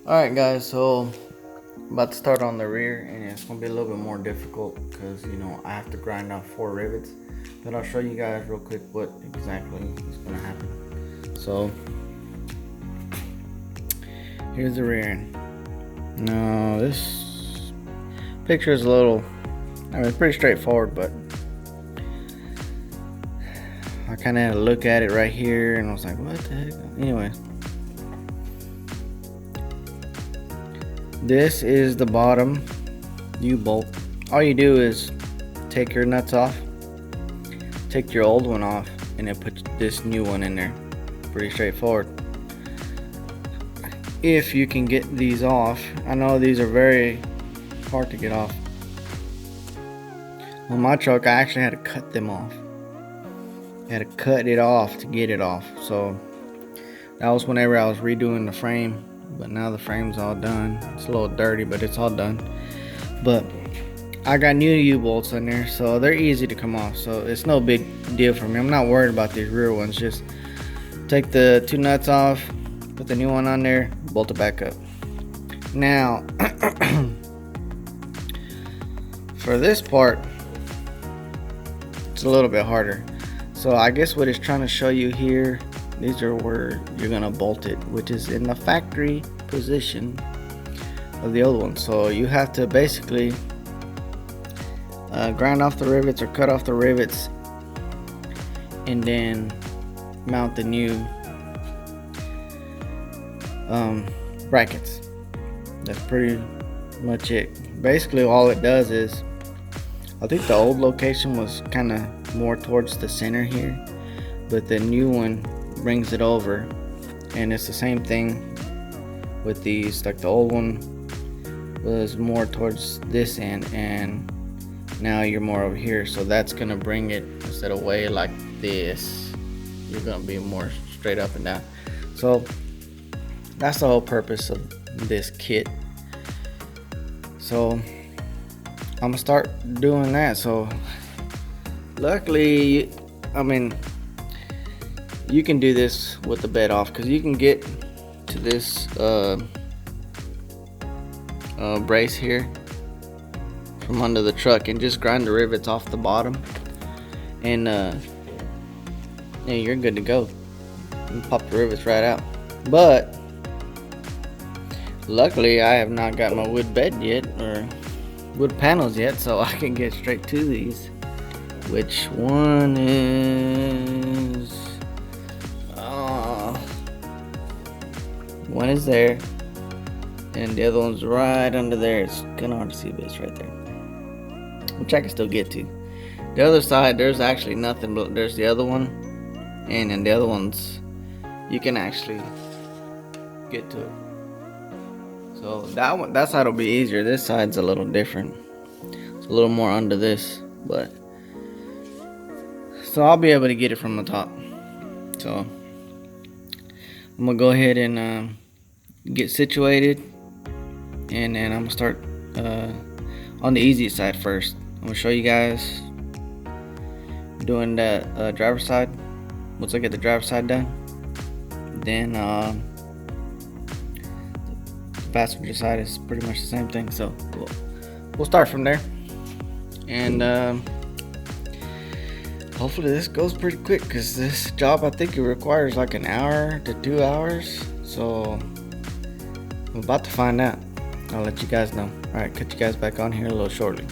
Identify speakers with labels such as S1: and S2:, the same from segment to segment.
S1: Alright guys, so about to start on the rear, and it's going to be a little bit more difficult because I have to grind out 4 rivets, but I'll show you guys real quick what exactly is going to happen. So here's the rear end. Now this picture is it's pretty straightforward, but I kind of had to look at it right here and I was like, what the heck? Anyway, this is the bottom U-bolt. All you do is take your nuts off, take your old one off, and then put this new one in there. Pretty straightforward. If you can get these off, I know these are very hard to get off. On my truck, I actually had to cut them off. I had to cut it off to get it off. So that was whenever I was redoing the frame. But now the frame's all done. It's a little dirty, but it's all done. But I got new U-bolts in there, so they're easy to come off. So it's no big deal for me. I'm not worried about these rear ones. Just take the 2 nuts off, put the new one on there, bolt it back up. Now, for this part, it's a little bit harder. So I guess what it's trying to show you here, these are where you're gonna bolt it, which is in the factory position of the old one. So you have to basically grind off the rivets or cut off the rivets and then mount the new brackets. That's pretty much it. Basically all it does is, I think the old location was kind of more towards the center here, but the new one brings it over, and it's the same thing with these. Like the old one was more towards this end, and now you're more over here, so that's gonna bring it, instead of way like this, you're gonna be more straight up and down. So that's the whole purpose of this kit. So I'm gonna start doing that. So luckily, you can do this with the bed off, because you can get to this brace here from under the truck and just grind the rivets off the bottom, and yeah, you're good to go. You can pop the rivets right out. But luckily I have not got my wood bed yet, or wood panels yet, so I can get straight to these. Which one is one is there, and the other one's right under there. It's kind of hard to see, but it's right there, which I can still get to. The other side, there's actually nothing, but there's the other one, and then the other ones you can actually get to it. So that side will be easier. This side's a little different. It's a little more under this, but so I'll be able to get it from the top. So I'm gonna go ahead and get situated, and then I'm gonna start on the easy side first. I'm gonna show you guys doing the driver's side. Once I get the driver's side done, then the passenger side is pretty much the same thing. So we'll start from there, and hopefully this goes pretty quick, because this job, I think it requires like an hour to 2 hours. So I'm about to find out. I'll let you guys know. Alright, catch you guys back on here a little shortly.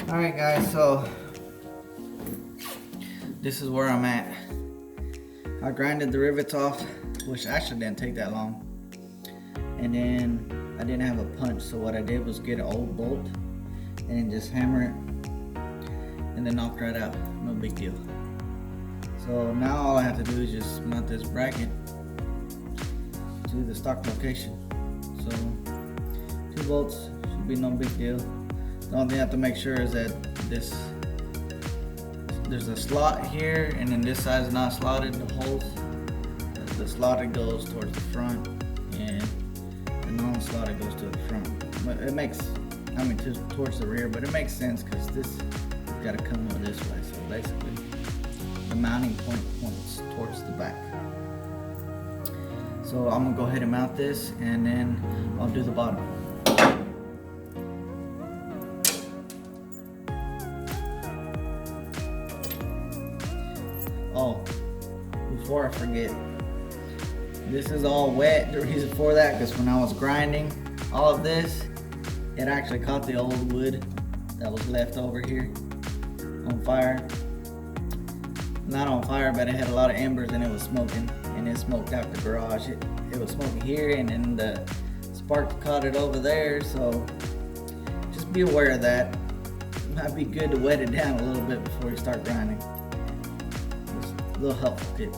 S1: Alright guys, so this is where I'm at. I grinded the rivets off, which actually didn't take that long. And then I didn't have a punch, so what I did was get an old bolt and then just hammer it and then knock right out. No big deal. So now all I have to do is just mount this bracket to the stock location. So 2 bolts should be no big deal. The only thing I have to make sure is that there's a slot here, and then this side is not slotted. The holes, the slotted goes towards the front, and the non-slotted goes to the front. But it makes, I mean, towards the rear, but it makes sense because this got to come over this way. So basically, the mounting point points towards the back. So I'm gonna go ahead and mount this, and then I'll do the bottom. Oh, before I forget, this is all wet. The reason for that, because when I was grinding all of this, it actually caught the old wood that was left over here on fire. Not on fire, but it had a lot of embers and it was smoking, and it smoked out the garage. It was smoking here, and then the sparks caught it over there, so just be aware of that. It might be good to wet it down a little bit before you start grinding. A little helpful tip.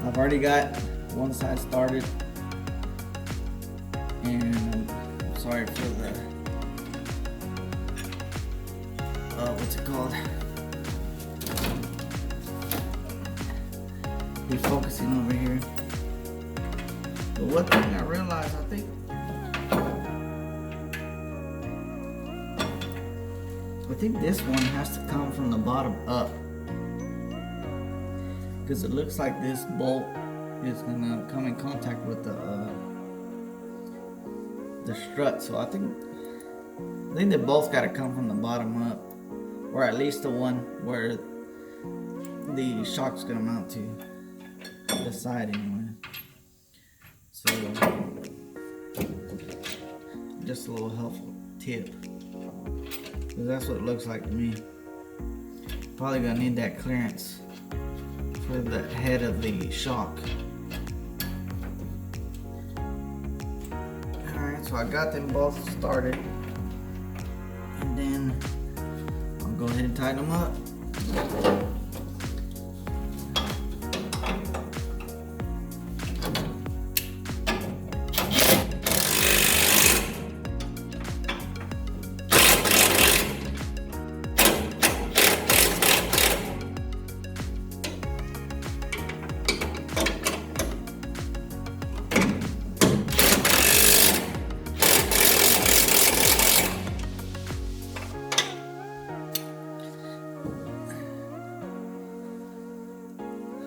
S1: I've already got one side started, and I'm sorry for the what's it called? Be focusing over here. But one thing I realized, I think this one has to come from the bottom up, because it looks like this bolt is gonna come in contact with the strut. So I think they both got to come from the bottom up, or at least the one where the shock's gonna mount to, the side anyway. So just a little helpful tip, because that's what it looks like to me. Probably gonna need that clearance for the head of the shock. Alright, so I got them both started, and then I'll go ahead and tighten them up.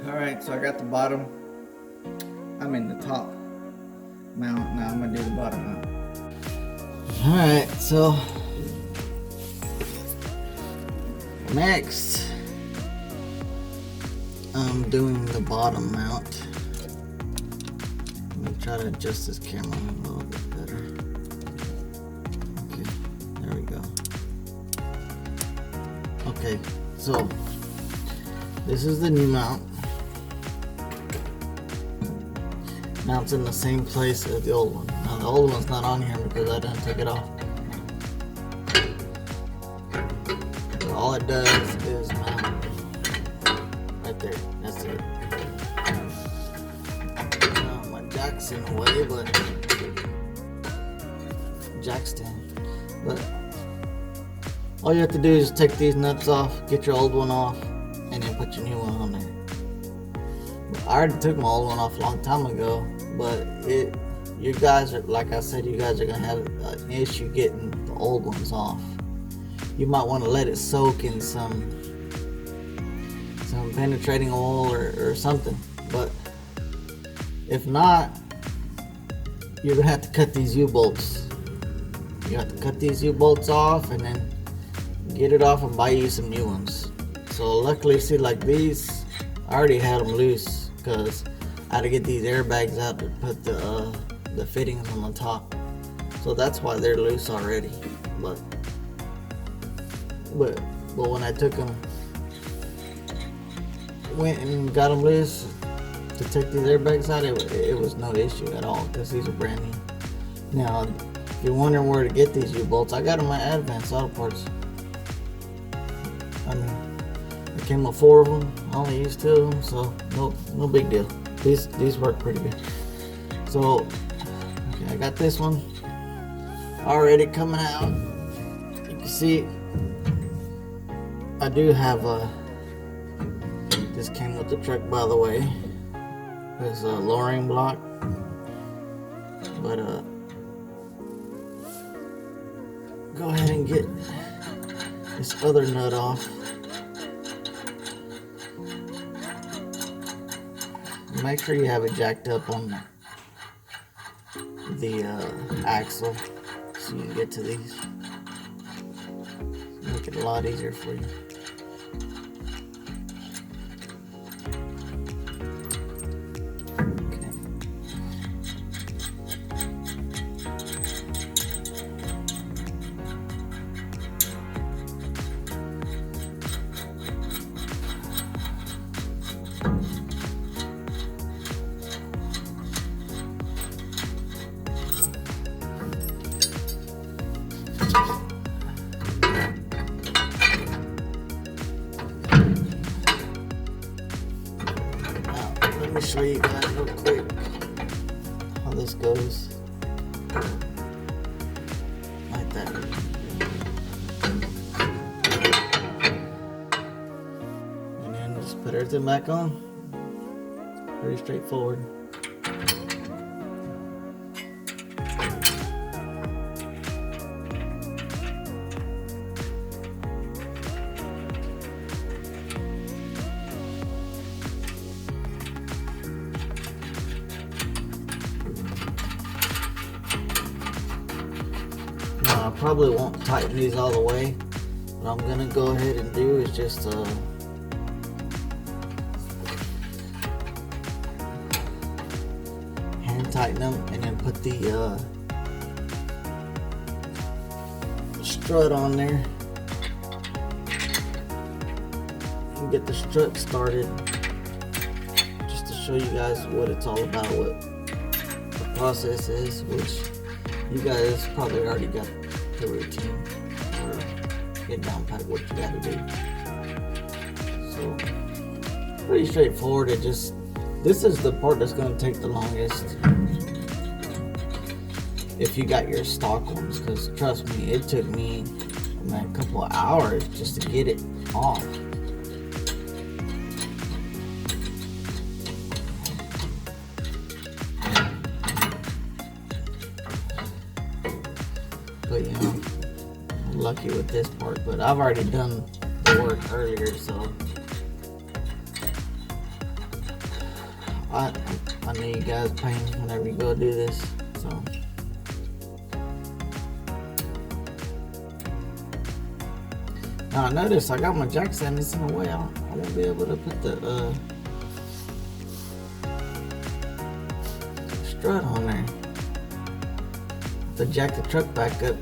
S1: Alright, so I got the bottom, the top mount. Now I'm gonna do the bottom mount. Alright, so next I'm doing the bottom mount. Let me try to adjust this camera a little bit better. Okay, there we go. Okay, so this is the new mount.
S2: Now it's in the same place as the old one. Now the old one's not on here because I didn't take it off. But all it does is mount right there. That's it. My jack's in the way, but jack stand. But all you have to do is take these nuts off, get your old one off, and then put your new one on there. I already took my old one off a long time ago, but you guys are, like I said, you guys are gonna have an issue getting the old ones off. You might want to let it soak in some penetrating oil or something, but if not, you're gonna have to cut these U-bolts. You have to cut these U-bolts off and then get it off and buy you some new ones. So luckily, see, like these, I already had them loose because I had to get these airbags out to put the fittings on the top. So that's why they're loose already. But when I took them, went and got them loose to take these airbags out, it was no issue at all because these are brand new. Now, if you're wondering where to get these U-bolts, I got them at Advance Auto Parts. I mean, it came with 4 of them. I only used 2 of them, so no big deal. These work pretty good. So, okay, I got this one already coming out. You can see, I do have this came with the truck, by the way. It's a lowering block, but go ahead and get this other nut off. Make sure you have it jacked up on the axle so you can get to these. Make it a lot easier for you. Let me show you guys real quick how this goes. Like that. And then just put everything back on. Pretty straightforward. I probably won't tighten these all the way. What I'm gonna go ahead and do is just hand tighten them and then put the strut on there and get the strut started, just to show you guys what it's all about, what the process is, which you guys probably already got the routine or get down pat what you gotta do. So pretty straightforward. This is the part that's gonna take the longest if you got your stock ones, because trust me, it took me a couple of hours just to get it off. But you know, I'm lucky with this part, but I've already done the work earlier, so I know you guys pain whenever you go do this. So now I notice I got my jack stand in the way. I won't be able to put the strut on there. To jack the truck back up,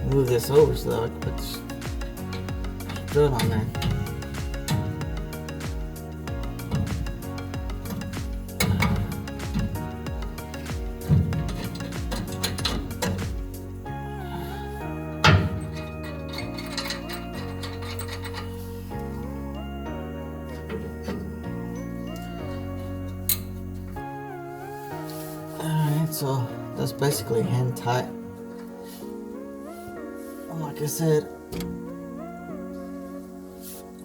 S2: move this over so that I can put the strut on there. So that's basically hand tight. Like I said,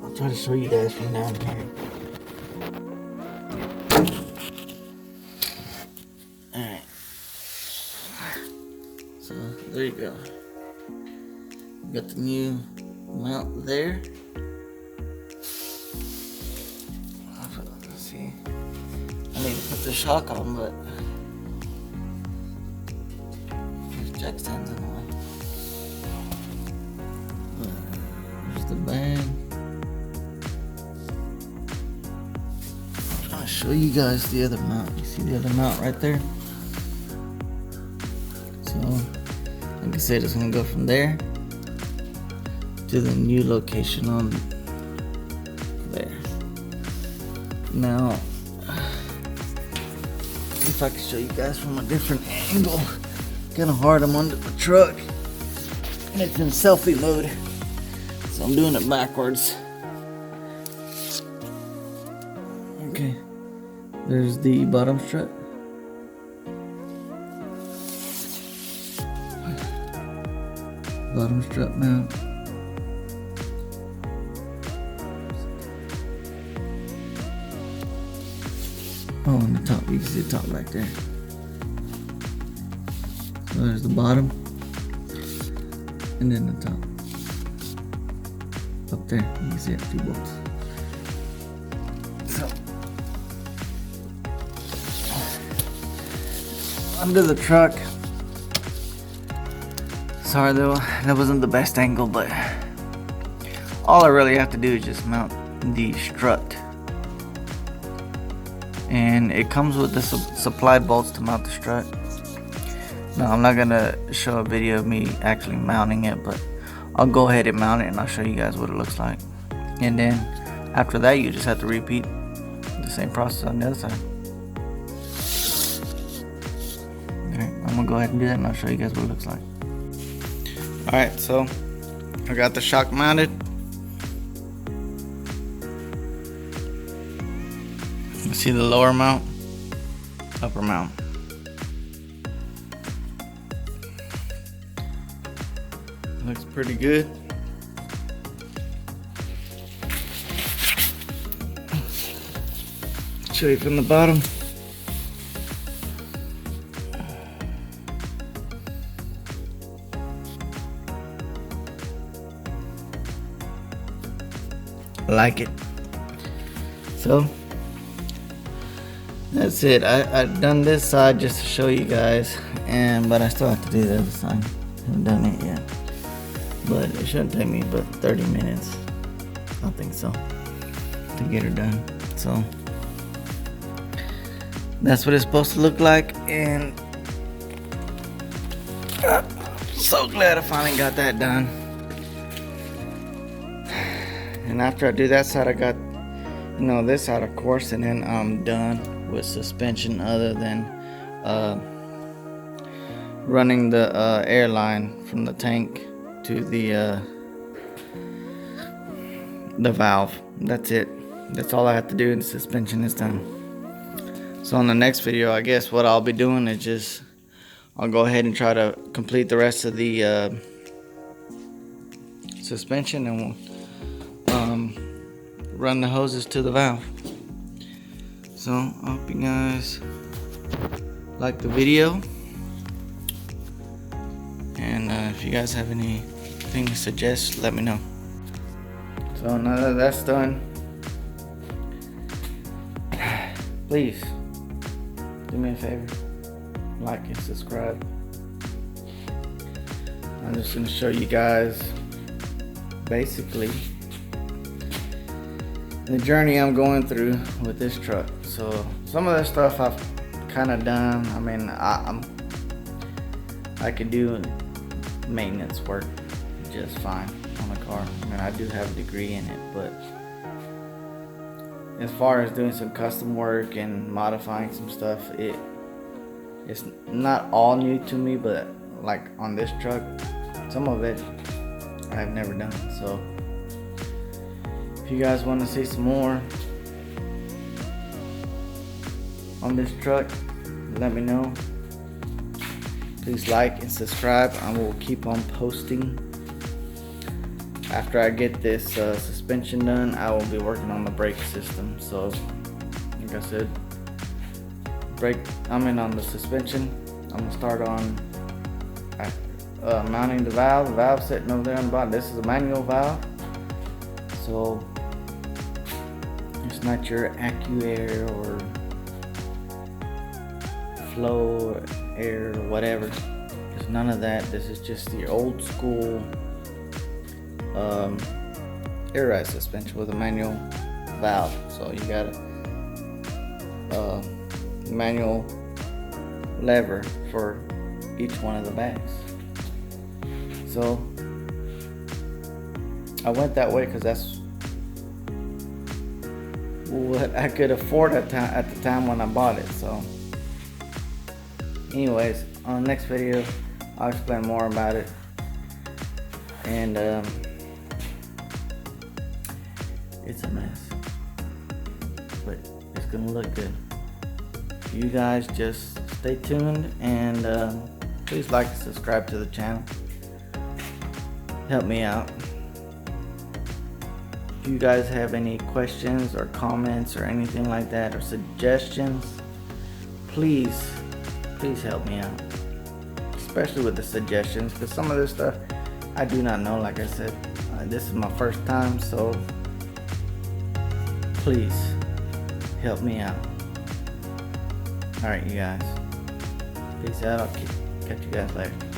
S2: I'll try to show you guys from down here. Alright. So there you go. Got the new mount there. Let's see. I need to put the shock on, but there's jack stands in the way. There's the bag. I'm trying to show you guys the other mount. You see the other mount right there? So, like I said, it's gonna go from there to the new location on there. Now, see if I can show you guys from a different angle. Kind of hard, I'm under the truck and it's in selfie mode, so I'm doing it backwards. Okay, there's the bottom strut. Bottom strut mount. Oh, on the top, you can see the top right there. So there's the bottom, and then the top. Up there, you can see it, 2 bolts. So, under the truck. Sorry though, that wasn't the best angle, but all I really have to do is just mount the strut. And it comes with the supply bolts to mount the strut. Now I'm not gonna show a video of me actually mounting it, but I'll go ahead and mount it and I'll show you guys what it looks like. And then after that, you just have to repeat the same process on the other side. Alright, I'm gonna go ahead and do that and I'll show you guys what it looks like.
S1: Alright, so I got the shock mounted. You see the lower mount, upper mount. Looks pretty good. Show you from the bottom. I like it. So that's it. I've done this side just to show you guys, but I still have to do the other side. Haven't done it yet, but it shouldn't take me but 30 minutes. I think so, to get her done. So that's what it's supposed to look like, and so glad I finally got that done. And after I do that side, I got, this side of course, and then I'm done with suspension other than running the air line from the tank to the valve. That's it. That's all I have to do, and the suspension is done. So on the next video, I guess what I'll be doing is I'll go ahead and try to complete the rest of the suspension, and we'll run the hoses to the valve. So I hope you guys like the video, and if you guys have anything to suggest, let me know. So now that that's done, please do me a favor, like and subscribe. I'm just going to show you guys basically the journey I'm going through with this truck. So some of the stuff I've kind of done. I mean, I could do maintenance work just fine on a car. I mean, I do have a degree in it, but as far as doing some custom work and modifying some stuff, it's not all new to me, but like on this truck, some of it I've never done. So if you guys want to see some more on this truck, let me know. Please like and subscribe. I will keep on posting. After I get this suspension done, I will be working on the brake system. So like I said, on the suspension. I'm gonna start on mounting the valve. The valve sitting over there on the bottom. This is a manual valve, so it's not your AccuAir or Flow Air or whatever. There's none of that. This is just the old school air ride suspension with a manual valve. So you got a manual lever for each one of the bags. So I went that way because that's what I could afford at the time when I bought it. So anyways, on the next video I'll explain more about it, and it's a mess, but it's gonna look good. You guys just stay tuned, and please like and subscribe to the channel. Help me out. If you guys have any questions or comments or anything like that, or suggestions, please help me out, especially with the suggestions, because some of this stuff I do not know. Like I said, this is my first time, so please help me out. Alright, you guys, peace out. I'll catch you guys later.